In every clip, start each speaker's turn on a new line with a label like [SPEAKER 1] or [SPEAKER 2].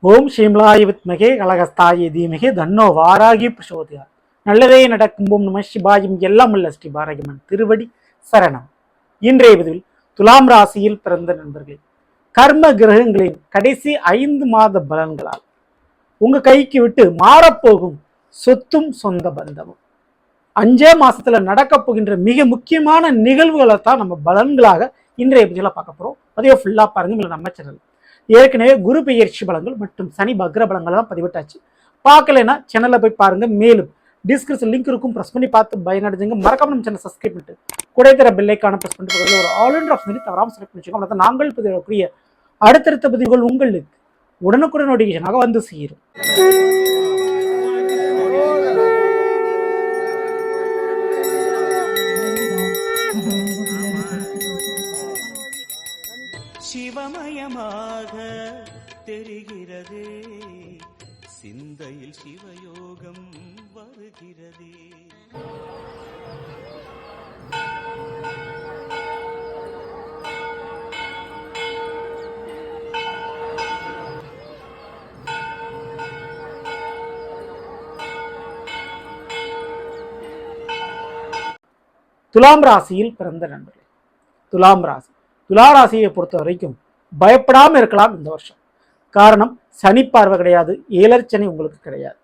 [SPEAKER 1] ஓம் ஸ்ரீம்லாய வித்மகே கலகஸ்தாய தீமகே தன்னோ வாராகி பிரசோதியா. நல்லதே நடக்கும். ஓம் நம சிவாயும். எல்லாம் உள்ள ஸ்ரீ பாரகிமன் திருவடி சரணம். இன்றைய பதிவில் துலாம் ராசியில் பிறந்த நண்பர்களே, கர்ம கிரகங்களின் கடைசி 5 மாத பலன்களால் உங்க கைக்கு விட்டு மாறப்போகும் சொத்தும் சொந்த பந்தமும் 5 மாசத்துல நடக்க போகின்ற மிக முக்கியமான நிகழ்வுகளை தான் நம்ம பலன்களாக இன்றைய பதிவில் பார்க்க போறோம். அதையோ ஃபுல்லா பாருங்க. நம்ம சேனல் ஏற்கனவே குரு பெயர்ச்சி பலன்கள் மற்றும் சனி பக்ர பலன்கள் தான் பதிவிட்டாச்சு. பார்க்கலைன்னா சேனல்ல போய் பாருங்க. மேலும் டிஸ்கிரிப்ஷன் லிங்க் இருக்கும், பிரஸ் பண்ணி பார்த்து பயனடைஞ்சுங்க. மறக்காம நம்ம சேனல் சப்ஸ்கிரைப் பண்ணிட்டு கூட தர பெல்லைக்கான பிரஸ் பண்ணிட்டு ஒரு ஆல் இன் ஆஃப் தவறாமல் செலக்ட் பண்ணிச்சுக்கோங்க. அப்போ நாங்கள் பதிவிடக்கூடிய அடுத்தடுத்த பதிவுகள் உங்களுக்கு உடனுக்குடன் நோட்டிஃபிகேஷனாக வந்து சேரும்.
[SPEAKER 2] சிவமயமாக தெரிகிறதே, சிந்தையில் சிவயோகம் வருகிறதே.
[SPEAKER 1] துலாம் ராசியில் பிறந்த நண்பர்களே, துலா ராசியை பொறுத்த வரைக்கும் பயப்படாம இருக்கலாம் இந்த வருஷம். காரணம், சனி பார்வை கிடையாது, ஏழர்ச்சனை உங்களுக்கு கிடையாது.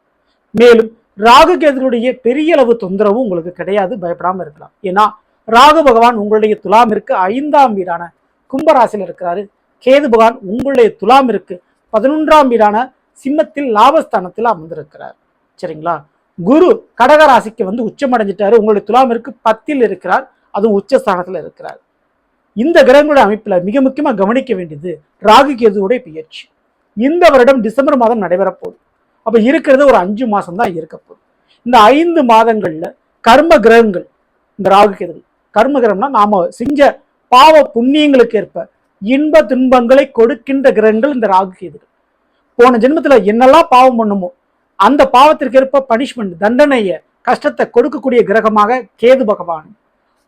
[SPEAKER 1] மேலும் ராகு கேதுகளுடைய பெரிய அளவு தொந்தரவும் உங்களுக்கு கிடையாது, பயப்படாம இருக்கலாம். ஏன்னா ராகு பகவான் உங்களுடைய துலாமிற்கு 5ஆம் வீடான கும்பராசியில் இருக்கிறாரு. கேது பகவான் உங்களுடைய துலாமிற்கு 11ஆம் வீடான சிம்மத்தில் லாபஸ்தானத்தில் அமர்ந்திருக்கிறார். சரிங்களா? குரு கடகராசிக்கு வந்து உச்சம் அடைஞ்சிட்டாரு. உங்களுடைய துலாமிற்கு 10ல் இருக்கிறார், அதுவும் உச்சஸ்தானத்தில் இருக்கிறார். இந்த கிரகங்களுடைய அமைப்புல மிக முக்கியமா கவனிக்க வேண்டியது ராகு கேதுவுடைய பெயர்ச்சி. இந்த வருடம் டிசம்பர் மாதம் நடைபெறப்போகுது. அப்ப இருக்கிறது ஒரு 5 மாசம் தான் இருக்க போகுது. இந்த 5 மாதங்கள்ல கர்ம கிரகங்கள், இந்த ராகு கேதுகள் கர்ம கிரகம்னா நாம செஞ்ச பாவ புண்ணியங்களுக்கு ஏற்ப இன்ப துன்பங்களை கொடுக்கின்ற கிரகங்கள் இந்த ராகு கேதுகள். போன ஜென்மத்துல என்னெல்லாம் பாவம் பண்ணுமோ அந்த பாவத்திற்கு ஏற்ப பனிஷ்மெண்ட், தண்டனைய, கஷ்டத்தை கொடுக்கக்கூடிய கிரகமாக கேது பகவான்.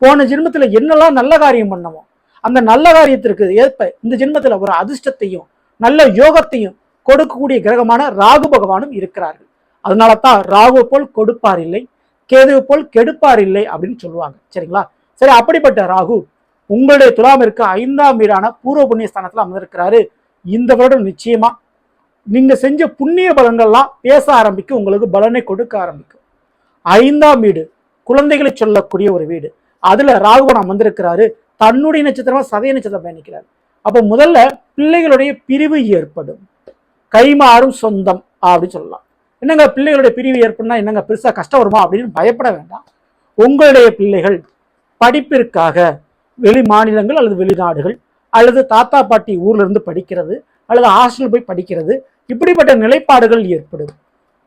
[SPEAKER 1] போன ஜென்மத்துல என்னெல்லாம் நல்ல காரியம் பண்ணமோ அந்த நல்ல காரியத்திற்கு ஏற்ப இந்த ஜென்மத்துல ஒரு அதிர்ஷ்டத்தையும் நல்ல யோகத்தையும் கொடுக்கக்கூடிய கிரகமான ராகு பகவானும் இருக்கிறார்கள். அதனால தான் ராகு போல் கொடுப்பார் இல்லை, கேதுவை போல் கெடுப்பார் இல்லை அப்படின்னு சொல்லுவாங்க. சரிங்களா? சரி, அப்படிப்பட்ட ராகு உங்களுடைய துலாமிற்கு 5ஆம் வீடான பூர்வ புண்ணிய ஸ்தானத்துல அமர்ந்திருக்கிறாரு. இந்த வருடம் நிச்சயமா நீங்க செஞ்ச புண்ணிய பலன்கள்லாம் பேச ஆரம்பிக்கும், உங்களுக்கு பலனை கொடுக்க ஆரம்பிக்கும். 5ஆம் வீடு குழந்தைகளை சொல்லக்கூடிய ஒரு வீடு. அதுல ராகுவன் அமர்ந்திருக்கிறாரு. தன்னுடைய நட்சத்திரமா சதய நட்சத்திரம் பயணிக்கிறார். அப்போ முதல்ல பிள்ளைகளுடைய பிரிவு ஏற்படும். கைமாறும் சொந்தம் அப்படின்னு சொல்லலாம். என்னங்க பிள்ளைகளுடைய பிரிவு ஏற்படுனா என்னங்க பெருசா கஷ்டம் வருமா அப்படின்னு பயப்பட வேண்டாம். உங்களுடைய பிள்ளைகள் படிப்பிற்காக வெளி மாநிலங்கள் அல்லது வெளிநாடுகள் அல்லது தாத்தா பாட்டி ஊர்ல இருந்து படிக்கிறது அல்லது ஹாஸ்டல் போய் படிக்கிறது, இப்படிப்பட்ட நிலைப்பாடுகள் ஏற்படும்.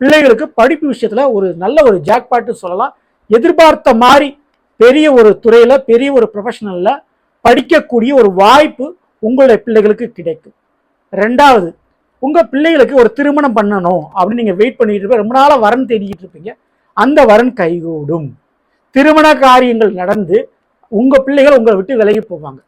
[SPEAKER 1] பிள்ளைகளுக்கு படிப்பு விஷயத்துல ஒரு நல்ல ஒரு ஜாக்பாட்டு சொல்லலாம். எதிர்பார்த்த மாதிரி பெரிய ஒரு துறையில பெரிய ஒரு ப்ரொஃபஷனல்ல படிக்கக்கூடிய ஒரு வாய்ப்பு உங்களுடைய பிள்ளைகளுக்கு கிடைக்கும். 2வது, உங்க பிள்ளைகளுக்கு ஒரு திருமணம் பண்ணணும் அப்படின்னு நீங்க வெயிட் பண்ணிட்டு இருப்பீங்க. ரொம்ப நாளா வரன் தேடிக்கிட்டு இருப்பீங்க. அந்த வரன் கைகூடும். திருமண காரியங்கள் நடந்து உங்க பிள்ளைகள் உங்களை விட்டு விலகி போவாங்க.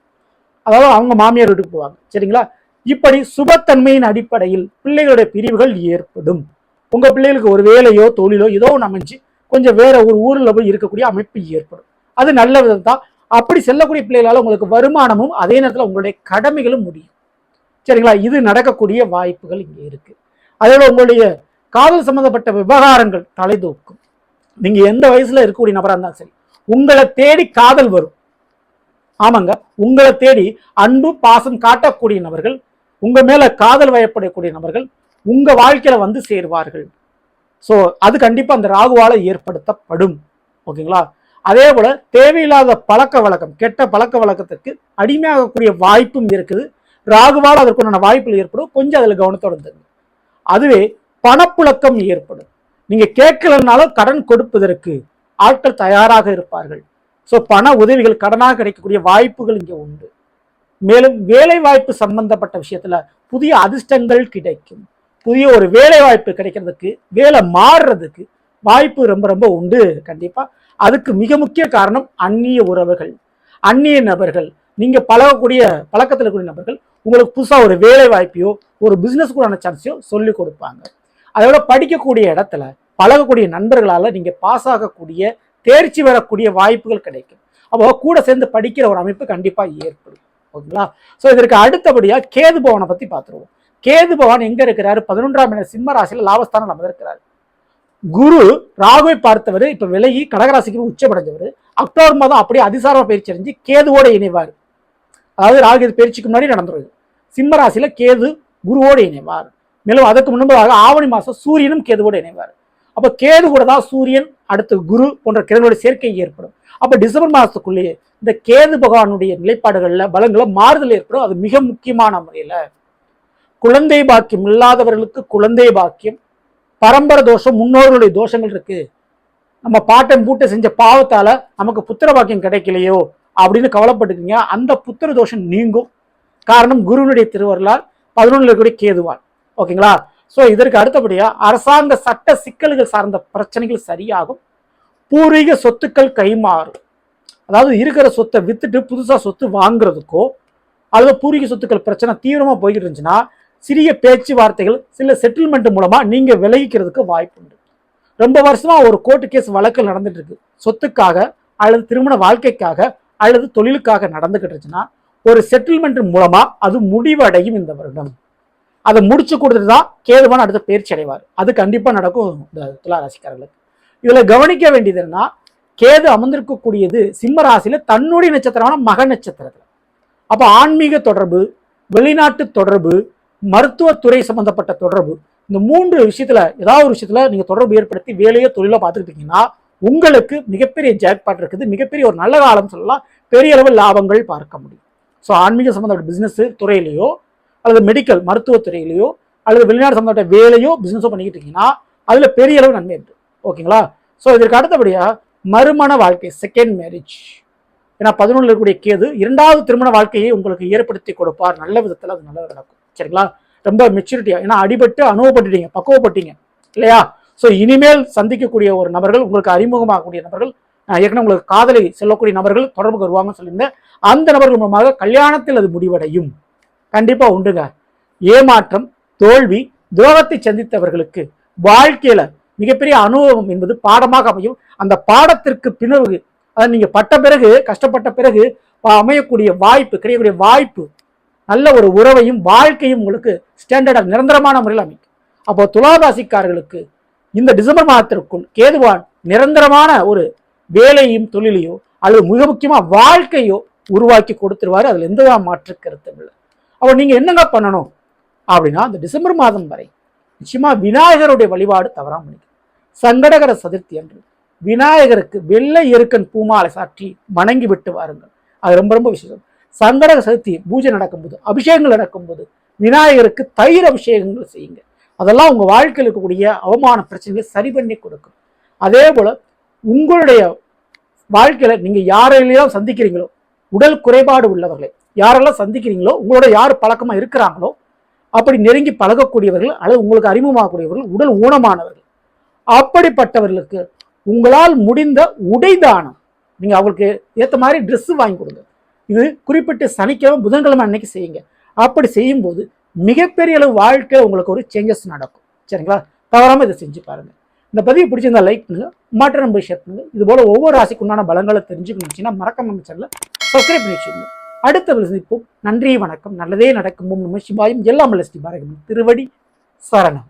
[SPEAKER 1] அதாவது அவங்க மாமியார் வீட்டுக்கு போவாங்க. சரிங்களா? இப்படி சுபத்தன்மையின் அடிப்படையில் பிள்ளைகளுடைய பிரிவுகள் ஏற்படும். உங்க பிள்ளைகளுக்கு ஒரு வேலையோ தொழிலோ ஏதோ ஒன்று அமைஞ்சு கொஞ்சம் வேற ஒரு ஊர்ல போய் இருக்கக்கூடிய அமைப்பு ஏற்படும். அது நல்ல விதம் தான். அப்படி செல்லக்கூடிய பிள்ளைகளால உங்களுக்கு வருமானமும் அதே நேரத்தில் உங்களுடைய கடமைகளும் முடியும். சரிங்களா? இது நடக்கக்கூடிய வாய்ப்புகள் இங்கே இருக்கு. அதோட உங்களுடைய காதல் சம்பந்தப்பட்ட விவகாரங்கள் தலை தூக்கும். நீங்க எந்த வயசுல இருக்கக்கூடிய நபரா இருந்தாலும் சரி, உங்களை தேடி காதல் வரும். ஆமாங்க, உங்களை தேடி அன்பு பாசம் காட்டக்கூடிய நபர்கள், உங்க மேல காதல் வயப்படக்கூடிய நபர்கள் உங்க வாழ்க்கையில வந்து சேருவார்கள். ஸோ அது கண்டிப்பா அந்த ராகுவால ஏற்படுத்தப்படும். ஓகேங்களா? அதே போல தேவையில்லாத பழக்க வழக்கம், கெட்ட பழக்க வழக்கத்திற்கு அடிமையாகக்கூடிய வாய்ப்பும் இருக்குது. ராகுவால் அதற்குண்டான வாய்ப்புகள் ஏற்படும். கொஞ்சம் அதுல கவனத்தோடு இருந்தது. அதுவே பணப்புழக்கம் ஏற்படும். நீங்க கேட்கலனாலும் கடன் கொடுப்பதற்கு ஆட்கள் தயாராக இருப்பார்கள். ஸோ பண உதவிகள் கடனாக கிடைக்கக்கூடிய வாய்ப்புகள் இங்கே உண்டு. மேலும் வேலை வாய்ப்பு சம்பந்தப்பட்ட விஷயத்துல புதிய அதிர்ஷ்டங்கள் கிடைக்கும். புதிய ஒரு வேலை வாய்ப்பு கிடைக்கிறதுக்கு, வேலை மாறுறதுக்கு வாய்ப்பு ரொம்ப ரொம்ப உண்டு. கண்டிப்பா அதுக்கு மிக முக்கிய காரணம் அந்நிய உறவுகள், அந்நிய நபர்கள், நீங்க பழகக்கூடிய பழக்கத்தில் இருக்கக்கூடிய நபர்கள் உங்களுக்கு புதுசாக ஒரு வேலை வாய்ப்பையோ ஒரு பிஸ்னஸ் கூடான சான்ஸையோ சொல்லி கொடுப்பாங்க. அதோட படிக்கக்கூடிய இடத்துல பழகக்கூடிய நண்பர்களால் நீங்கள் பாஸ் ஆகக்கூடிய தேர்ச்சி பெறக்கூடிய வாய்ப்புகள் கிடைக்கும். அப்போ கூட சேர்ந்து படிக்கிற ஒரு அமைப்பு கண்டிப்பாக ஏற்படும். ஓகேங்களா? ஸோ இதற்கு அடுத்தபடியாக கேது பவனை பற்றி பார்த்துருவோம். கேது பகவான் எங்க இருக்கிறாரு? 11ஆம் இடம் சிம்ம ராசியில் லாபஸ்தானம் அமர்ந்திருக்கிறார். குரு ராகுவை பார்த்தவர் இப்ப விலகி கடகராசிக்கு உச்சமடைஞ்சவர் அக்டோபர் மாதம் அப்படியே அதிசாரமா பயிற்சி அடைஞ்சு கேதுவோட இணைவார். அதாவது ராகு பயிற்சிக்கு முன்னாடி நடந்துருது. சிம்ம ராசியில கேது குருவோடு இணைவார். மேலும் அதற்கு முன்பதாக ஆவணி மாசம் சூரியனும் கேதுவோடு இணைவார். அப்ப கேது கூட தான் சூரியன் அடுத்து குரு போன்ற கிரகங்களோட சேர்க்கை ஏற்படும். அப்ப டிசம்பர் மாசத்துக்குள்ளேயே இந்த கேது பகவானுடைய நிலைப்பாடுகள்ல பலங்கள மாறுதல் ஏற்படும். அது மிக முக்கியமான முறையில குழந்தை பாக்கியம் இல்லாதவர்களுக்கு குழந்தை பாக்கியம், பரம்பரை தோஷம், முன்னோர்களுடைய தோஷங்கள் இருக்கு, நம்ம பாட்டன் பூட்டை செஞ்ச பாவத்தால நமக்கு புத்திர பாக்கியம் கிடைக்கலையோ அப்படின்னு கவலைப்பட்டுக்கீங்க. அந்த புத்திர தோஷம் நீங்கும். காரணம் குருவினுடைய திருவருளால் 11 இருக்கக்கூடிய கேதுவான். ஓகேங்களா? ஸோ இதற்கு அடுத்தபடியா அரசாங்க சட்ட சிக்கல்கள் சார்ந்த பிரச்சனைகள் சரியாகும். பூர்வீக சொத்துக்கள் கைமாறும். அதாவது இருக்கிற சொத்தை வித்துட்டு புதுசா சொத்து வாங்குறதுக்கோ அல்லது பூர்வீக சொத்துக்கள் பிரச்சனை தீவிரமா போய்கிட்டு இருந்துச்சுன்னா சிறிய பேச்சுவார்த்தைகள் சில செட்டில்மெண்ட் மூலமா நீங்க விலகிக்கிறதுக்கு வாய்ப்பு உண்டு. ரொம்ப வருஷமா ஒரு கோர்ட்டு கேஸ் வழக்கு நடந்துட்டு இருக்கு, சொத்துக்காக அல்லது திருமண வாழ்க்கைக்காக அல்லது தொழிலுக்காக நடந்துகிட்டு இருந்துச்சுன்னா ஒரு செட்டில்மெண்ட் மூலமா அது முடிவடையும் இந்த வருடம். அதை முடிச்சு கொடுத்துட்டு தான் கேதுவான் அடுத்த பயிற்சி அடைவார். அது கண்டிப்பா நடக்கும் இந்த துலா ராசிக்காரர்களுக்கு. இதுல கவனிக்க வேண்டியது என்னன்னா, கேது அமர்ந்திருக்கக்கூடியது சிம்ம ராசியில தன்னுடைய நட்சத்திரமான மக நட்சத்திரத்துல. அப்ப ஆன்மீக தொடர்பு, வெளிநாட்டு தொடர்பு, மருத்துவத்துறை சம்பந்தப்பட்ட தொடர்பு, இந்த 3 விஷயத்துல ஏதாவது ஒரு விஷயத்துல நீங்க தொடர்பு ஏற்படுத்தி வேலையோ தொழிலோ பார்த்துக்கிட்டீங்கன்னா உங்களுக்கு மிகப்பெரிய ஜாக்பாட் இருக்குது. மிகப்பெரிய ஒரு நல்ல காலம் சொல்லலாம். பெரிய அளவு லாபங்கள் பார்க்க முடியும். ஸோ ஆன்மீக சம்பந்தப்பட்ட பிசினஸ் துறையிலையோ அல்லது மெடிக்கல் மருத்துவத்துறையிலையோ அல்லது வெளிநாடு சம்பந்தப்பட்ட வேலையோ பிசினஸோ பண்ணிக்கிட்டு இருக்கீங்கன்னா அதுல பெரிய அளவு நன்மை இருக்கு. ஓகேங்களா? ஸோ இதற்கு அடுத்தபடியா மறுமண வாழ்க்கை, செகண்ட் மேரேஜ். ஏன்னா 11 இருக்கக்கூடிய கேது 2வது திருமண வாழ்க்கையை உங்களுக்கு ஏற்படுத்தி கொடுப்பார். நல்ல விதத்தில் அது நல்லது நடக்கும். சரிங்களா? ரொம்ப மெச்சூரிட்டியா, ஏன்னா அடிபட்டு அனுபவப்பட்டுட்டீங்க, பக்குவப்பட்டீங்க இல்லையா? ஸோ இனிமேல் சந்திக்கக்கூடிய ஒரு நபர்கள், உங்களுக்கு அறிமுகமாகக்கூடிய நபர்கள், ஏற்கனவே உங்களுக்கு காதலை செல்லக்கூடிய நபர்கள் தொடர்புக்கு வருவாங்கன்னு சொல்லியிருந்தேன். அந்த நபர்கள் மூலமாக கல்யாணத்தில் அது முடிவடையும். கண்டிப்பா உண்டுங்க. ஏமாற்றம், தோல்வி, துரோகத்தை சந்தித்தவர்களுக்கு வாழ்க்கையில மிகப்பெரிய அனுபவம் என்பது பாடமாக அமையும். அந்த பாடத்திற்கு பிறகு அதை நீங்க பட்ட பிறகு, கஷ்டப்பட்ட பிறகு அமையக்கூடிய வாய்ப்பு, கிடைக்கக்கூடிய வாய்ப்பு, நல்ல ஒரு உறவையும் வாழ்க்கையும் உங்களுக்கு ஸ்டாண்டர்டாக நிரந்தரமான முறையில் அமைக்கும். அப்போ துலாராசிக்காரர்களுக்கு இந்த டிசம்பர் மாதத்திற்குள் கேதுவான் நிரந்தரமான ஒரு வேலையும் தொழிலையோ அல்லது மிக முக்கியமா வாழ்க்கையோ உருவாக்கி கொடுத்துருவாரு. அதுல எந்த மாற்று கருத்தும் இல்லை. அப்போ நீங்க என்னங்க பண்ணணும் அப்படின்னா, இந்த டிசம்பர் மாதம் வரை நிச்சயமா விநாயகருடைய வழிபாடு தவறாம பண்ணிக்க. சங்கடகர சதுர்த்தி அன்று விநாயகருக்கு வெள்ளை எருக்கன் பூமாலை சாற்றி வணங்கி விட்டு வாருங்கள். அது ரொம்ப ரொம்ப விசேஷம். சங்கடகர சதுர்த்தி பூஜை நடக்கும்போது, அபிஷேகங்கள் நடக்கும்போது விநாயகருக்கு தயிர் அபிஷேகங்கள் செய்யுங்க. அதெல்லாம் உங்க வாழ்க்கையில் இருக்கக்கூடிய அவமான பிரச்சனைகளை சரி பண்ணி கொடுக்கும். அதே போல உங்களுடைய வாழ்க்கையில நீங்க யாரெல்லாம் சந்திக்கிறீங்களோ, உடல் குறைபாடு உள்ளவர்களை யாரெல்லாம் சந்திக்கிறீங்களோ, உங்களோட யார் பழக்கமா இருக்கிறாங்களோ, அப்படி நெருங்கி பழகக்கூடியவர்கள் அல்லது உங்களுக்கு அறிமுகமாகக்கூடியவர்கள், உடல் ஊனமானவர்கள், அப்படிப்பட்டவர்களுக்கு உங்களால் முடிந்த உடை தானம், நீங்க அவங்களுக்கு ஏற்ற மாதிரி ட்ரெஸ் வாங்கி கொடுங்க. இது குறிப்பிட்ட சனிக்கிழமை புதன்கிழமை அன்னைக்கு செய்யுங்க. அப்படி செய்யும்போது மிகப்பெரிய அளவு வாழ்க்கையில் உங்களுக்கு ஒரு சேஞ்சஸ் நடக்கும். சரிங்களா? தவறாம இதை செஞ்சு பாருங்க. இந்த பதிவு பிடிச்சிருந்தா லைக் பண்ணுங்க, மற்ற நம்பர் ஷேர் பண்ணுங்க. இது போல ஒவ்வொரு ராசிக்கு உண்டான பலங்களை தெரிஞ்சுக்கணும்னா மறக்காம நம்ம சேனலை சப்ஸ்கிரைப் பண்ணி வச்சுக்கோங்க. அடுத்த சந்திப்போம். நன்றி, வணக்கம். நல்லதே நடக்கும். நம சிவாயும். எல்லாம் ஸ்ரீ பாரதி திருவடி சரணம்.